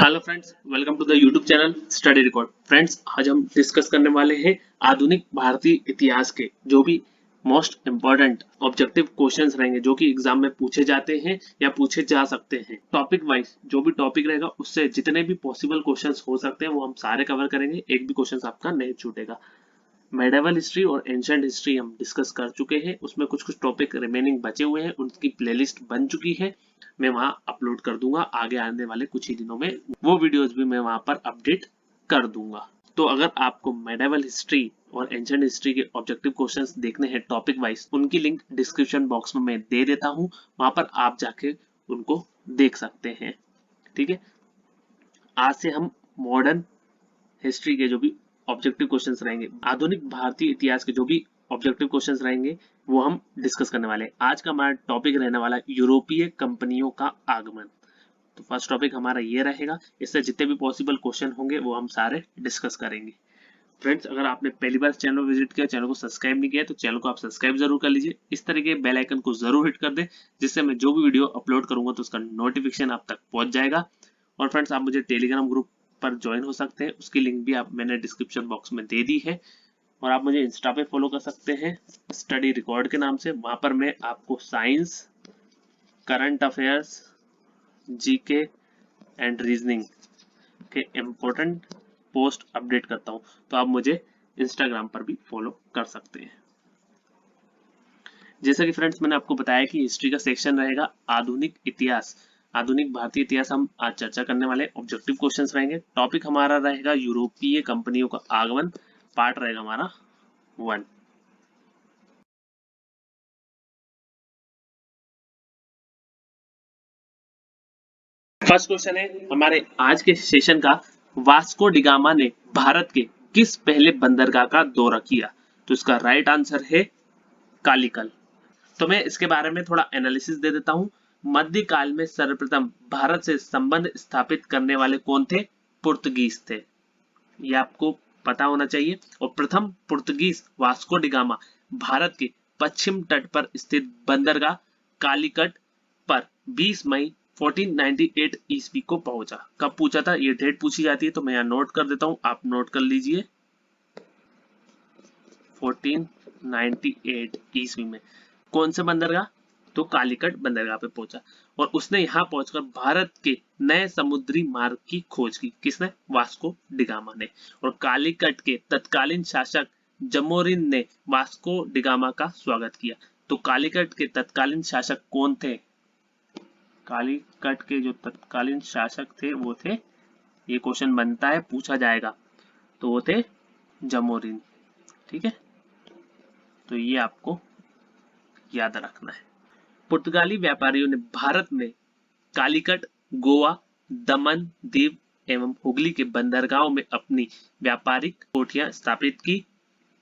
Hello friends, welcome to the YouTube channel study record. Friends, आज हम discuss करने वाले हैं आधुनिक भारतीय इतिहास के जो भी मोस्ट इम्पोर्टेंट ऑब्जेक्टिव क्वेश्चंस रहेंगे जो कि एग्जाम में पूछे जाते हैं या पूछे जा सकते हैं। टॉपिक वाइज जो भी टॉपिक रहेगा उससे जितने भी पॉसिबल क्वेश्चंस हो सकते हैं वो हम सारे कवर करेंगे, एक भी क्वेश्चन आपका नहीं छूटेगा। मेडिवल हिस्ट्री और एंशिएंट हिस्ट्री हम डिस्कस कर चुके हैं, उसमें कुछ कुछ टॉपिक रिमेनिंग बचे हुए हैं, उनकी प्लेलिस्ट बन चुकी है। मैं वहां अपलोड कर दूंगा आगे आने वाले कुछ ही दिनों में, वो वीडियोस भी मैं वहां पर अपडेट कर दूंगा। तो अगर आपको मेडिवल हिस्ट्री और एंशिएंट हिस्ट्री के ऑब्जेक्टिव क्वेश्चंस देखने हैं टॉपिक वाइज, उनकी लिंक डिस्क्रिप्शन बॉक्स में मैं दे देता हूं, वहां पर आप जाके उनको देख सकते हैं। ठीक है, आज से हम मॉडर्न हिस्ट्री के जो भी ऑब्जेक्टिव क्वेश्चंस रहेंगे, आधुनिक भारतीय इतिहास के जो भी ऑब्जेक्टिव क्वेश्चंस रहेंगे वो हम डिस्कस करने वाले हैं। आज का हमारा टॉपिक रहने वाला है यूरोपीय कंपनियों का आगमन। तो फर्स्ट टॉपिक हमारा ये रहेगा, इससे जितने भी पॉसिबल क्वेश्चन होंगे वो हम सारे डिस्कस करेंगे। फ्रेंड्स, अगर आपने पहली बार चैनल विजिट किया, चैनल को सब्सक्राइब नहीं किया तो चैनल को आप सब्सक्राइब जरूर कर लीजिए। इस तरीके बेल आइकन को जरूर हिट कर दें, जिससे मैं जो भी वीडियो अपलोड करूंगा तो उसका नोटिफिकेशन आप तक पहुंच जाएगा। और फ्रेंड्स, आप मुझे टेलीग्राम ग्रुप पर ज्वाइन हो सकते हैं, उसकी लिंक भी आप मैंने डिस्क्रिप्शन बॉक्स में दे दी है। और आप मुझे इंस्टा पे फॉलो कर सकते हैं स्टडी रिकॉर्ड के नाम से। वहां पर मैं आपको science, current affairs, GK and reasoning के इम्पोर्टेंट पोस्ट अपडेट करता हूं, तो आप मुझे इंस्टाग्राम पर भी फॉलो कर सकते हैं। जैसा कि फ्रेंड्स मैंने आपको बताया कि हिस्ट्री का सेक्शन रहेगा आधुनिक इतिहास, आधुनिक भारतीय इतिहास हम आज चर्चा करने वाले। ऑब्जेक्टिव क्वेश्चंस रहेंगे। टॉपिक हमारा रहेगा यूरोपीय कंपनियों का आगमन। पार्ट रहेगा हमारा 1। फर्स्ट क्वेश्चन है हमारे आज के सेशन का, वास्को डिगामा ने भारत के किस पहले बंदरगाह का दौरा किया? तो इसका राइट आंसर है कालीकल। तो मैं इसके बारे में थोड़ा एनालिसिस दे देता हूं। मध्यकाल में सर्वप्रथम भारत से संबंध स्थापित करने वाले कौन थे? पुर्तगीज थे, ये आपको पता होना चाहिए। और प्रथम पुर्तगीज वास्को डिगामा भारत के पश्चिम तट पर स्थित बंदरगाह कालीकट पर 20 मई 1498 ईस्वी को पहुंचा। कब पूछा था ये डेट पूछी जाती है, तो मैं यहाँ नोट कर देता हूं, आप नोट कर लीजिए। 1498 ईस्वी में कौन से बंदरगाह? तो कालीकट बंदरगाह पे पहुंचा। और उसने यहाँ पहुंचकर भारत के नए समुद्री मार्ग की खोज की। किसने? वास्को डिगामा ने। और कालीकट के तत्कालीन शासक जमोरिन ने वास्को डिगामा का स्वागत किया। तो कालीकट के तत्कालीन शासक कौन थे? कालीकट के जो तत्कालीन शासक थे वो थे, ये क्वेश्चन बनता है, पूछा जाएगा, तो वो थे जमोरिन। ठीक है, तो ये आपको याद रखना है। पुर्तगाली व्यापारियों ने भारत में कालीकट, गोवा, दमन दीव एवं हुगली के बंदरगाहों में अपनी व्यापारिक कोठियां स्थापित की।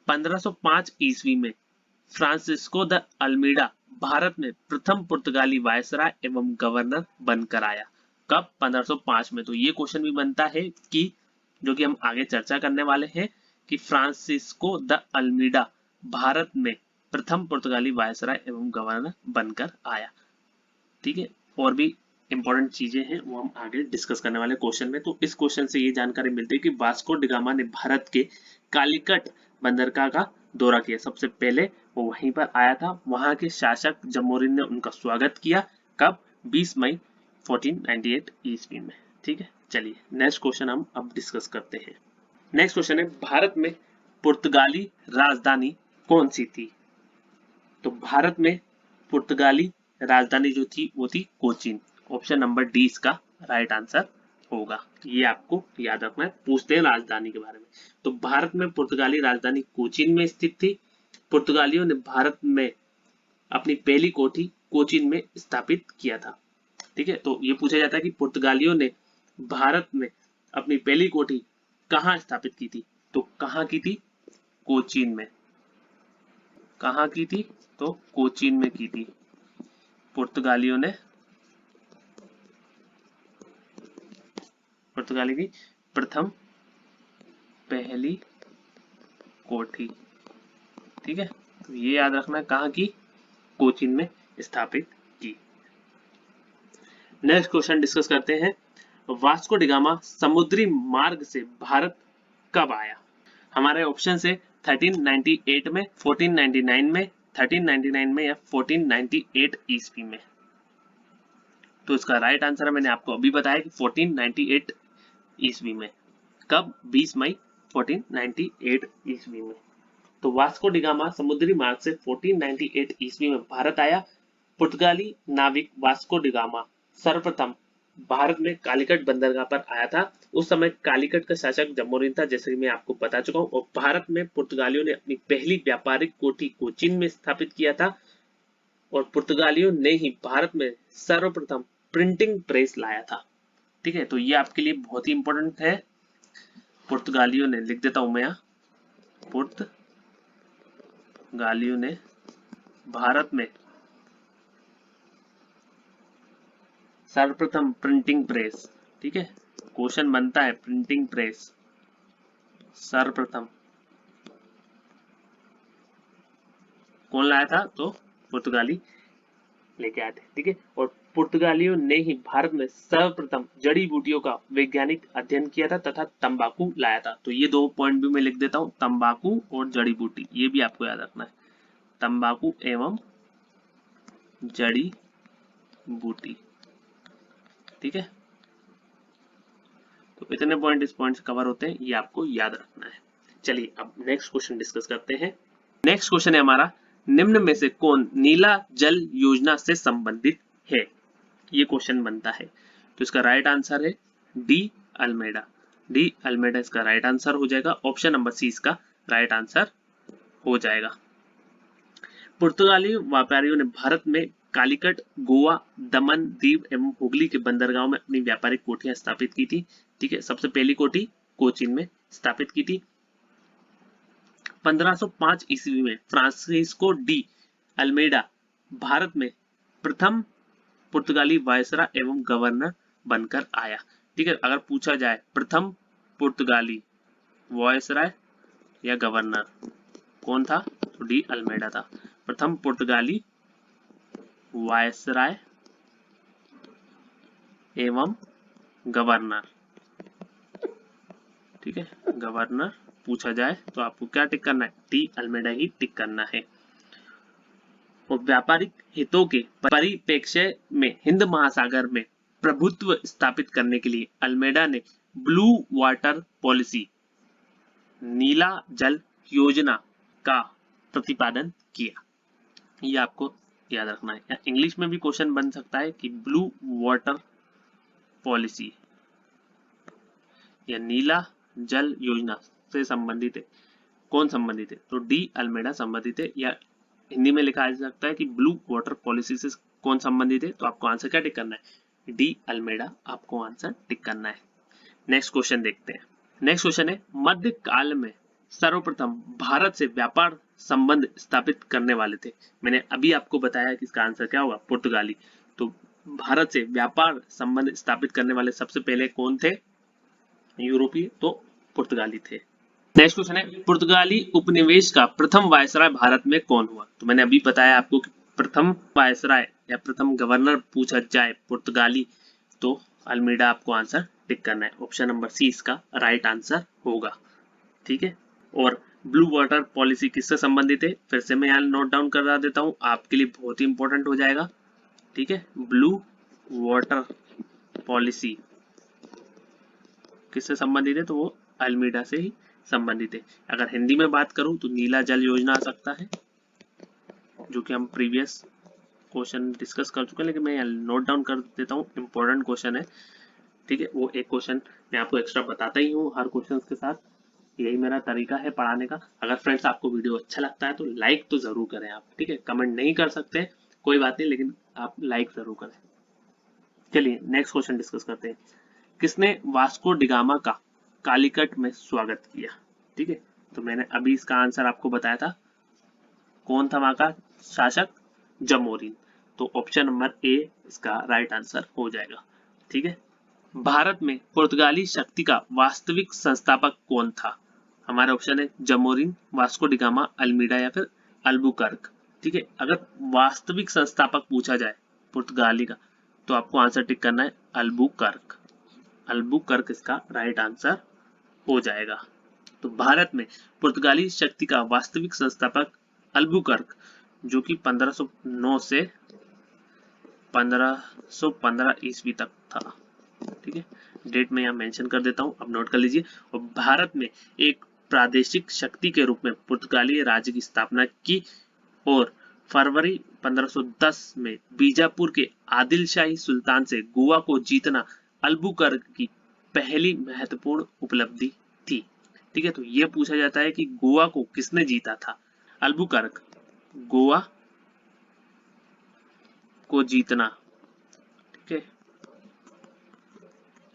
1505 ईस्वी में फ्रांसिस्को द अल्मीडा भारत में प्रथम पुर्तगाली वायसराय एवं गवर्नर बनकर आया। कब? 1505 में। तो ये क्वेश्चन भी बनता है कि जो कि हम आगे चर्चा करने वाले हैं कि फ्रांसिस्को द अल्मीडा भारत में प्रथम पुर्तगाली वायसराय एवं गवर्नर बनकर आया। ठीक है, और भी इंपॉर्टेंट चीजें हैं वो हम आगे डिस्कस करने वाले क्वेश्चन में। तो इस क्वेश्चन से ये जानकारी मिलती है कि वास्को डिगामा ने भारत के कालीकट बंदरगाह का दौरा किया। सबसे पहले वो वहीं पर आया था, वहां के शासक जमोरिन ने उनका स्वागत किया। कब? 20 मई 1498 ईस्वी में। ठीक है, चलिए नेक्स्ट क्वेश्चन हम अब डिस्कस करते हैं। नेक्स्ट क्वेश्चन है, भारत में पुर्तगाली राजधानी कौन सी थी? तो भारत में पुर्तगाली राजधानी जो थी वो थी कोचीन। ऑप्शन नंबर डी इसका राइट आंसर होगा। ये आपको याद रखना है, पूछते हैं राजधानी के बारे में। तो भारत में पुर्तगाली राजधानी कोचीन में स्थित थी। पुर्तगालियों ने भारत में अपनी पहली कोठी कोचीन में स्थापित किया था। ठीक है, तो ये पूछा जाता है कि पुर्तगालियों ने भारत में अपनी पहली कोठी कहाँ स्थापित की थी? तो कहाँ की थी? कोचीन में। कहाँ की थी? तो कोचीन में की थी। पुर्तगालियों ने पुर्तगाली की प्रथम पहली कोठी। ठीक है, तो ये याद रखना, कहाँ की? कोचीन में स्थापित की। नेक्स्ट क्वेश्चन डिस्कस करते हैं। वास्को डिगामा समुद्री मार्ग से भारत कब आया? हमारे ऑप्शन है 1398 में, 1499 में, 1399 में या 1498 ईस्वी में। तो इसका राइट आंसर मैंने आपको अभी बताया कि 1498 ईस्वी में। कब? 20 मई 1498 ईस्वी में। तो वास्को डिगामा समुद्री मार्ग से 1498 ईस्वी में भारत आया। पुर्तगाली नाविक वास्को डिगामा सर्वप्रथम भारत में कालीकट बंदरगाह पर आया था। उस समय कालीकट का शासक जमोरिन था, जैसे कि मैं आपको बता चुका हूँ। और भारत में पुर्तगालियों ने अपनी पहली व्यापारिक कोठी कोचीन में स्थापित किया था। और पुर्तगालियों ने ही भारत में सर्वप्रथम प्रिंटिंग प्रेस लाया था। ठीक है, तो ये आपके लिए बहुत ही इंपॉर्टेंट है। पुर्तगालियों ने, लिख देता हूं मैं यहाँ, पुर्तगालियों ने भारत में सर्वप्रथम प्रिंटिंग प्रेस, ठीक है, क्वेश्चन बनता है प्रिंटिंग प्रेस सर्वप्रथम कौन लाया था? तो पुर्तगाली लेके आए थे। ठीक है, और पुर्तगालियों ने ही भारत में सर्वप्रथम जड़ी बूटियों का वैज्ञानिक अध्ययन किया था तथा तंबाकू लाया था। तो ये दो पॉइंट भी मैं लिख देता हूँ, तंबाकू और जड़ी बूटी, ये भी आपको याद रखना है, तंबाकू एवं जड़ी बूटी। ठीक है, तो इतने पॉइंट इस पॉइंट से कवर होते हैं, ये आपको याद रखना है। चलिए अब नेक्स्ट क्वेश्चन डिस्कस करते हैं। नेक्स्ट क्वेश्चन है हमारा, निम्न में से कौन नीला जल योजना से संबंधित है? ये क्वेश्चन बनता है। तो इसका राइट आंसर है डी अल्मेडा। डी अल्मेडा इसका राइट आंसर हो जाएगा। ऑप्शन नंबर सी इसका राइट आंसर हो जाएगा। पुर्तगाली व्यापारियों ने भारत में कालीकट, गोवा, दमन, दीव एवं हुगली के बंदरगाहों में अपनी व्यापारिक कोठियां स्थापित की थी। ठीक है, सबसे पहली कोठी कोचीन में स्थापित की थी। 1505 ईस्वी में फ्रांसिस्को डी अल्मेडा भारत में प्रथम पुर्तगाली वायसरा एवं गवर्नर बनकर आया। ठीक है, अगर पूछा जाए प्रथम पुर्तगाली वायसराय या गवर्नर कौन था, तो डी अल्मेडा था। प्रथम पुर्तगाली वायसराय एवं गवर्नर। ठीक है, गवर्नर पूछा जाए तो आपको क्या टिक करना है? डी अल्मेडा ही टिक करना है। और व्यापारिक हितों के परिप्रेक्ष्य में हिंद महासागर में प्रभुत्व स्थापित करने के लिए अल्मेडा ने ब्लू वाटर पॉलिसी, नीला जल योजना का प्रतिपादन किया। ये आपको याद रखना है। या इंग्लिश में भी क्वेश्चन बन सकता है कि ब्लू वाटर पॉलिसी या नीला जल योजना से संबंधित है, कौन संबंधित है? तो डी अल्मेडा संबंधित है। या हिंदी में लिखा जा सकता है कि ब्लू वाटर पॉलिसी से कौन संबंधित है, तो आपको आंसर क्या टिक करना है? डी अल्मेडा आपको आंसर टिक करना है। नेक्स्ट क्वेश्चन देखते हैं। नेक्स्ट क्वेश्चन है, मध्य काल में सर्वप्रथम भारत से व्यापार संबंध स्थापित करने वाले थे। मैंने अभी आपको बताया कि इसका आंसर क्या होगा? पुर्तगाली। तो भारत से व्यापार संबंध स्थापित करने वाले सबसे पहले कौन थे? यूरोपीय, तो पुर्तगाली थे। नेक्स्ट क्वेश्चन है, पुर्तगाली उपनिवेश का प्रथम वायसराय भारत में कौन हुआ? तो मैंने अभी बताया आपको कि प्रथम वायसराय या प्रथम गवर्नर पूछा जाए पुर्तगाली, तो अल्मेडा आपको आंसर टिक करना है। ऑप्शन नंबर सी इसका राइट आंसर होगा। ठीक है, और ब्लू वाटर पॉलिसी किससे संबंधित है? फिर से मैं यहाँ नोट डाउन करा देता हूँ, आपके लिए बहुत ही इंपॉर्टेंट हो जाएगा। ठीक है, ब्लू वाटर पॉलिसी किससे संबंधित है? तो वो अल्मेडा से ही संबंधित है। अगर हिंदी में बात करूं तो नीला जल योजना आ सकता है, जो कि हम प्रीवियस क्वेश्चन डिस्कस कर चुके हैं, लेकिन मैं यहाँ नोट डाउन कर देता हूँ, इंपॉर्टेंट क्वेश्चन है। ठीक है, वो एक क्वेश्चन मैं आपको एक्स्ट्रा बताता ही हूँ हर क्वेश्चन के साथ। यही मेरा तरीका है पढ़ाने का। अगर फ्रेंड्स आपको वीडियो अच्छा लगता है तो लाइक तो जरूर करें आप। ठीक है, कमेंट नहीं कर सकते कोई बात नहीं, लेकिन आप लाइक जरूर करें। चलिए नेक्स्ट क्वेश्चन डिस्कस करते हैं। किसने वास्को डिगामा का कालीकट में स्वागत किया? ठीक है, तो मैंने अभी इसका आंसर आपको बताया था, कौन था वहां का शासक? जमोरिन। तो ऑप्शन नंबर ए इसका राइट आंसर हो जाएगा। ठीक है, भारत में पुर्तगाली शक्ति का वास्तविक संस्थापक कौन था? हमारा ऑप्शन है जमोरिन, वास्को डिगामा, अल्मीडा या फिर अल्बुकर्क। ठीक है, अगर वास्तविक संस्थापक पूछा जाए पुर्तगाली का, तो आपको आंसर टिक करना है अल्बुकर्क। अल्बुकर्क इसका राइट आंसर हो जाएगा। तो भारत में पुर्तगाली शक्ति का वास्तविक संस्थापक अल्बुकर्क, जो कि 1509 से 1515 ईस्वी तक था। ठीक है, डेट में यहाँ मेंशन कर देता हूँ, अब नोट कर लीजिए। और भारत में एक प्रादेशिक शक्ति के रूप में पुर्तगाली राज्य की स्थापना की और फरवरी 1510 में बीजापुर के आदिल शाही सुल्तान से गोवा को जीतना अल्बुकर्क की पहली महत्वपूर्ण उपलब्धि थी। ठीक है, तो ये पूछा जाता है कि गोवा को किसने जीता था। अल्बुकर्क, गोवा को जीतना। ठीक है,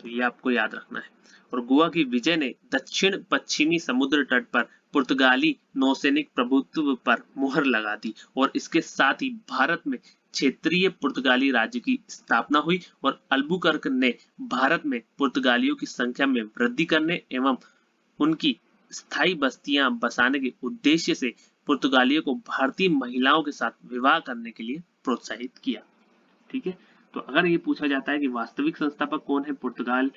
तो ये आपको याद रखना है। और गोवा की विजय ने दक्षिण पश्चिमी समुद्र तट पर पुर्तगाली नौसैनिक प्रभुत्व पर मुहर लगा दी और इसके साथ ही भारत में क्षेत्रीय पुर्तगाली राज्य की स्थापना हुई और अल्बुकर्क ने भारत में पुर्तगालियों की संख्या में वृद्धि करने एवं उनकी स्थायी बस्तियां बसाने के उद्देश्य से पुर्तगालियों को भारतीय महिलाओं के साथ विवाह करने के लिए प्रोत्साहित किया। ठीक है, तो अगर ये पूछा जाता है कि वास्तविक संस्थापक कौन है पुर्तगाल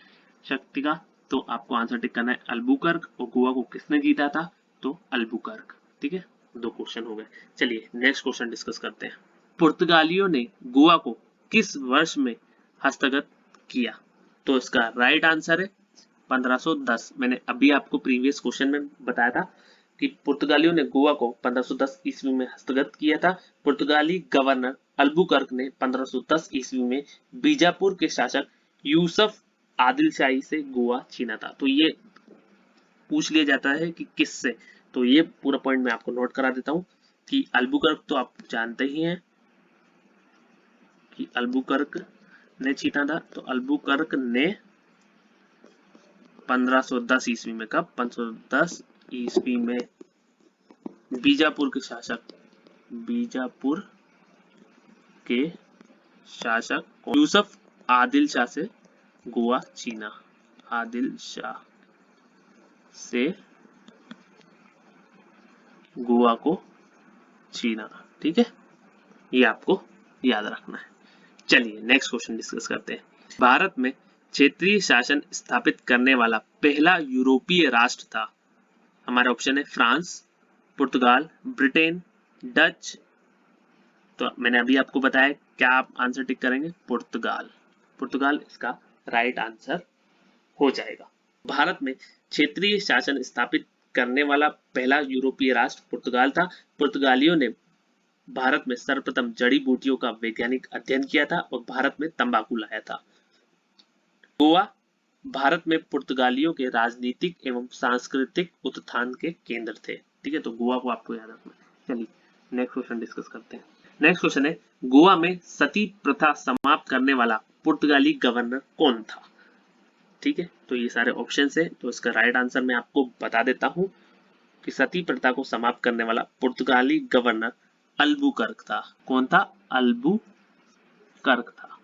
शक्ति का, तो आपको आंसर टिक करना है अल्बुकर्क। और गोवा को किसने जीता था, तो अल्बुकर्क। ठीक है, 2 क्वेश्चन हो गए। चलिए नेक्स्ट क्वेश्चन डिस्कस करते हैं। पुर्तगालियों ने गोवा को किस वर्ष में हस्तगत किया, तो इसका राइट आंसर है 1510। मैंने अभी आपको प्रीवियस क्वेश्चन में बताया था कि पुर्तगालियों ने गोवा को 1510 ईस्वी में हस्तगत किया था। पुर्तगाली गवर्नर अल्बुकर्क ने 1510 ईस्वी में बीजापुर के शासक यूसुफ आदिल शाही से गोवा छीना था। तो ये पूछ लिया जाता है कि किससे, तो ये पूरा पॉइंट मैं आपको नोट करा देता हूं कि अल्बुकर्क तो आप जानते ही हैं कि अल्बुकर्क ने छीना था। तो अल्बुकर्क ने 1510 ईस्वी में, कब, 1510 ईस्वी में बीजापुर के शासक यूसुफ आदिल शाह से गोवा छीना। आदिल शाह से गोवा को छीना। ठीक है, ये आपको याद रखना है। चलिए नेक्स्ट क्वेश्चन डिस्कस करते हैं। भारत में क्षेत्रीय शासन स्थापित करने वाला पहला यूरोपीय राष्ट्र था। हमारा ऑप्शन है फ्रांस, पुर्तगाल, ब्रिटेन, डच। तो मैंने अभी आपको बताया, क्या आप आंसर टिक करेंगे, पुर्तगाल। पुर्तगाल इसका राइट आंसर हो जाएगा। भारत में क्षेत्रीय शासन स्थापित करने वाला पहला यूरोपीय राष्ट्र पुर्तगाल था। पुर्तगालियों ने भारत में सर्वप्रथम जड़ी बूटियों का वैज्ञानिक अध्ययन किया था और भारत में तंबाकू लाया था। गोवा भारत में पुर्तगालियों के राजनीतिक एवं सांस्कृतिक उत्थान के केंद्र थे। ठीक है, तो गोवा को आपको याद रखना है। चलिए नेक्स्ट क्वेश्चन डिस्कस करते हैं। नेक्स्ट क्वेश्चन है, गोवा में सती प्रथा समाप्त करने वाला पुर्तगाली गवर्नर कौन था। ठीक है, तो ये सारे ऑप्शन है, तो इसका राइट आंसर मैं आपको बता देता हूं कि सती प्रथा को समाप्त करने वाला पुर्तगाली गवर्नर अल्बुकर्क था। कौन था, अल्बुकर्क था।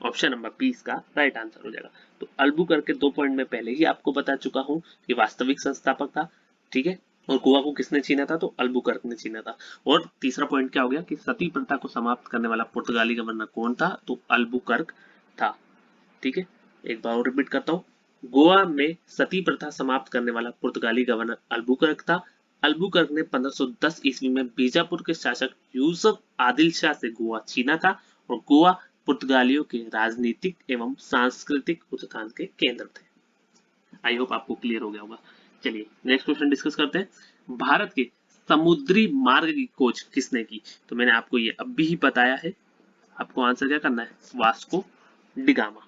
ऑप्शन नंबर 20 का राइट आंसर हो जाएगा। तो अल्बुकर्क के 2 पॉइंट में पहले ही आपको बता चुका हूं कि वास्तविक संस्थापक था। ठीक है, और गोवा को किसने छीना था, तो अल्बुकर्क ने छीना था। और तीसरा पॉइंट क्या हो गया कि सती प्रथा को समाप्त करने वाला पुर्तगाली गवर्नर कौन था, तो अल्बुकर्क था। ठीक है, एक बार और रिपीट करता हूँ, गोवा में सती प्रथा समाप्त करने वाला पुर्तगाली गवर्नर अल्बुकर्क था। अल्बुकर्क ने 1510 ईस्वी में बीजापुर के शासक यूसुफ आदिल शाह से गोवा छीना था और गोवा पुर्तगालियों के राजनीतिक एवं सांस्कृतिक उत्थान के केंद्र थे। आई होप आपको क्लियर हो गया होगा। चलिए नेक्स्ट क्वेश्चन डिस्कस करते हैं। भारत के समुद्री मार्ग की खोज किसने की, तो मैंने आपको ये अभी ही बताया है। आपको आंसर क्या करना है, Vasco da Gama.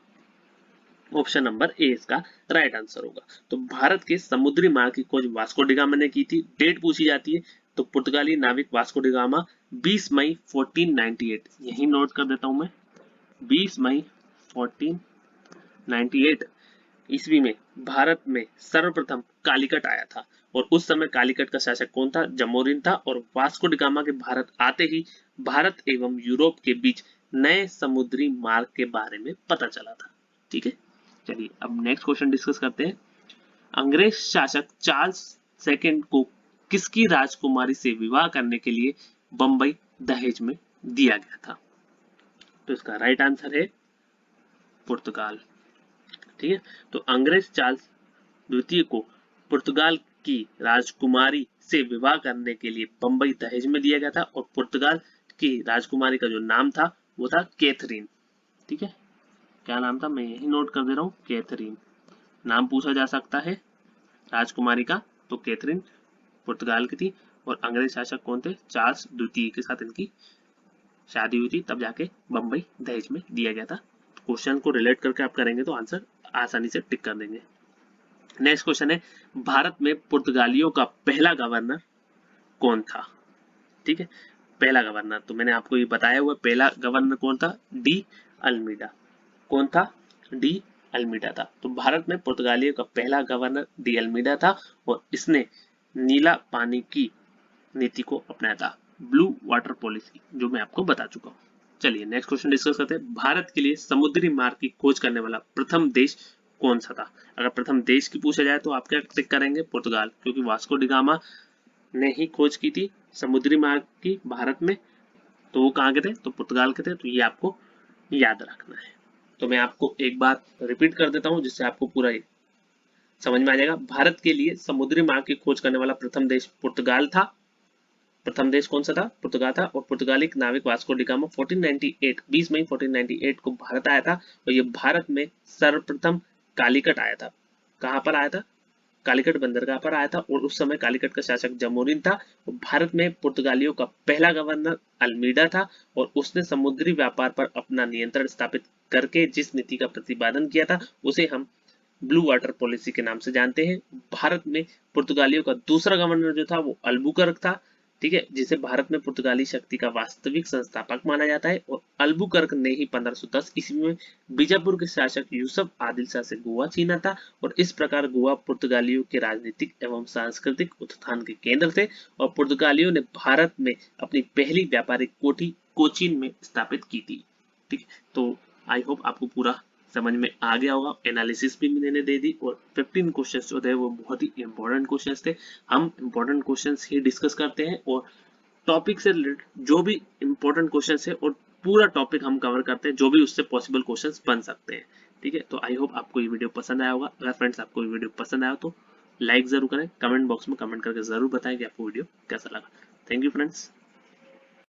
Option number A इसका राइट आंसर होगा। तो भारत के समुद्री मार्ग की खोज वास्को डिगामा ने की थी। डेट पूछी जाती है तो पुर्तगाली नाविक वास्को डिगामा 20 मई 1498, यही नोट कर देता हूं मैं, 20 मई 1498 ईस्वी में भारत में सर्वप्रथम कालीकट आया था और उस समय कालीकट का शासक कौन था, जमोरिन था। और वास्को डिगामा के भारत आते ही भारत एवं यूरोप के बीच नए समुद्री मार्ग के बारे में पता चला था। ठीक है, चलिए अब नेक्स्ट क्वेश्चन डिस्कस करते हैं। अंग्रेज शासक चार्ल्स सेकंड को किसकी राजकुमारी से विवाह करने के लिए बंबई दहेज में दिया गया था, तो इसका राइट आंसर है पुर्तगाल। ठीक है। तो अंग्रेज चार्ल्स द्वितीय को पुर्तगाल की राजकुमारी से विवाह करने के लिए बंबई दहेज में दिया गया था और पुर्तगाल की राजकुमारी का जो नाम था वो था कैथरीन। ठीक है, क्या नाम था, मैं यही नोट कर दे रहा हूँ, कैथरीन नाम पूछा जा सकता है राजकुमारी का। तो कैथरीन पुर्तगाल की थी और अंग्रेज शासक कौन थे, चार्ल्स द्वितीय के साथ इनकी शादी हुई थी, तब जाके बंबई दहेज में दिया गया था। क्वेश्चन को रिलेट करके आप करेंगे तो आंसर आसानी से टिक कर देंगे। नेक्स्ट क्वेश्चन है, भारत में पुर्तगालियों का पहला गवर्नर कौन था। ठीक है, पहला गवर्नर तो मैंने आपको ये बताया हुआ, पहला गवर्नर कौन था, डी अल्मीडा। कौन था, डी अल्मीडा था। तो भारत में पुर्तगालियों का पहला गवर्नर डी अल्मीडा था और इसने नीला पानी की नीति को अपनाया था, ब्लू वाटर पॉलिसी, जो मैं आपको बता चुका हूँ। चलिए नेक्स्ट क्वेश्चन डिस्कस करते हैं। भारत के लिए समुद्री मार्ग की खोज करने वाला प्रथम देश कौन सा था। अगर प्रथम देश की पूछा जाए तो आप क्या टिक करेंगे, पुर्तगाल, क्योंकि वास्को डी गामा ने ही खोज की थी समुद्री मार्ग की भारत में। तो वो कहाँ के थे, तो पुर्तगाल के थे। तो ये आपको याद रखना है। तो मैं आपको एक बात रिपीट कर देता हूँ जिससे आपको पूरा समझ में आ जाएगा। भारत के लिए समुद्री मार्ग की खोज करने वाला प्रथम देश पुर्तगाल था। प्रथम देश कौन सा था, पुर्तगाल था। और पुर्तगाली नाविक वास्को डी गामा 1498 20 मई 1498 को भारत आया था और ये भारत में सर्वप्रथम कालीकट आया था। कहाँ पर आया था, कालीकट बंदरगाह पर आया था और उस समय कालीकट का शासक जमोरिन था। भारत में पुर्तगालियों का पहला गवर्नर अल्मीडा था और उसने समुद्री व्यापार पर अपना नियंत्रण स्थापित करके जिस नीति का प्रतिपादन किया था उसे हम ब्लू वाटर पॉलिसी के नाम से जानते हैं। भारत में पुर्तगालियों का दूसरा गवर्नर जो था वो अल्बुकर्क था। ठीक है, जिसे भारत में पुर्तगाली शक्ति का वास्तविक संस्थापक माना जाता है। और अल्बुकर्क ने ही 1510 ईस्वी में बीजापुर के शासक यूसुफ आदिल शाह से गोवा छीना था और इस प्रकार गोवा पुर्तगालियों के राजनीतिक एवं सांस्कृतिक उत्थान के केंद्र थे और पुर्तगालियों ने भारत में अपनी पहली व्यापारिक कोठी कोचीन में स्थापित की थी। ठीक है, तो आई होप आपको पूरा समझ में आ गया होगा। एनालिसिस भी मैंने दे दी और 15 क्वेश्चंस जो थे वो बहुत ही इंपॉर्टेंट क्वेश्चंस थे। हम इंपॉर्टेंट क्वेश्चंस ही डिस्कस करते हैं और टॉपिक से रिलेटेड जो भी इंपॉर्टेंट क्वेश्चंस है और पूरा टॉपिक हम कवर करते हैं, जो भी उससे पॉसिबल क्वेश्चंस बन सकते हैं। ठीक है, तो आई होप आपको ये वीडियो पसंद आया होगा। अगर फ्रेंड्स आपको ये वीडियो पसंद आया तो लाइक जरूर करें, कमेंट बॉक्स में कमेंट करके जरूर बताएं कि आपको वीडियो कैसा लगा। Thank you friends.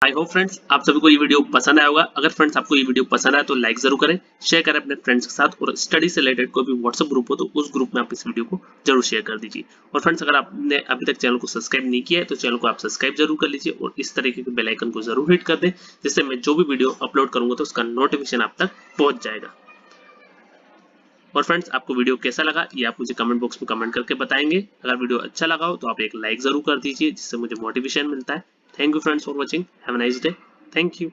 I hope friends आप सभी को ये वीडियो पसंद आया होगा। अगर फ्रेंड्स आपको ये वीडियो पसंद आया तो लाइक जरूर करें, शेयर करें अपने फ्रेंड्स के साथ और स्टडी से रिलेटेड कोई भी व्हाट्सएप ग्रुप हो तो उस ग्रुप में आप इस वीडियो को जरूर शेयर कर दीजिए। और फ्रेंड्स अगर आपने अभी तक चैनल को सब्सक्राइब नहीं किया है तो चैनल को आप सब्सक्राइब जरूर कर लीजिए और इस तरीके के बेल आइकन को जरूर हिट कर दें, जिससे मैं जो भी वीडियो अपलोड करूंगा तो उसका नोटिफिकेशन आप तक पहुंच जाएगा। और फ्रेंड्स आपको वीडियो कैसा लगा ये आप मुझे कमेंट बॉक्स में कमेंट करके बताएंगे। अगर वीडियो अच्छा लगा हो तो आप एक लाइक जरूर कर दीजिए, जिससे मुझे मोटिवेशन मिलता है। Thank you friends for watching, have a nice day, thank you.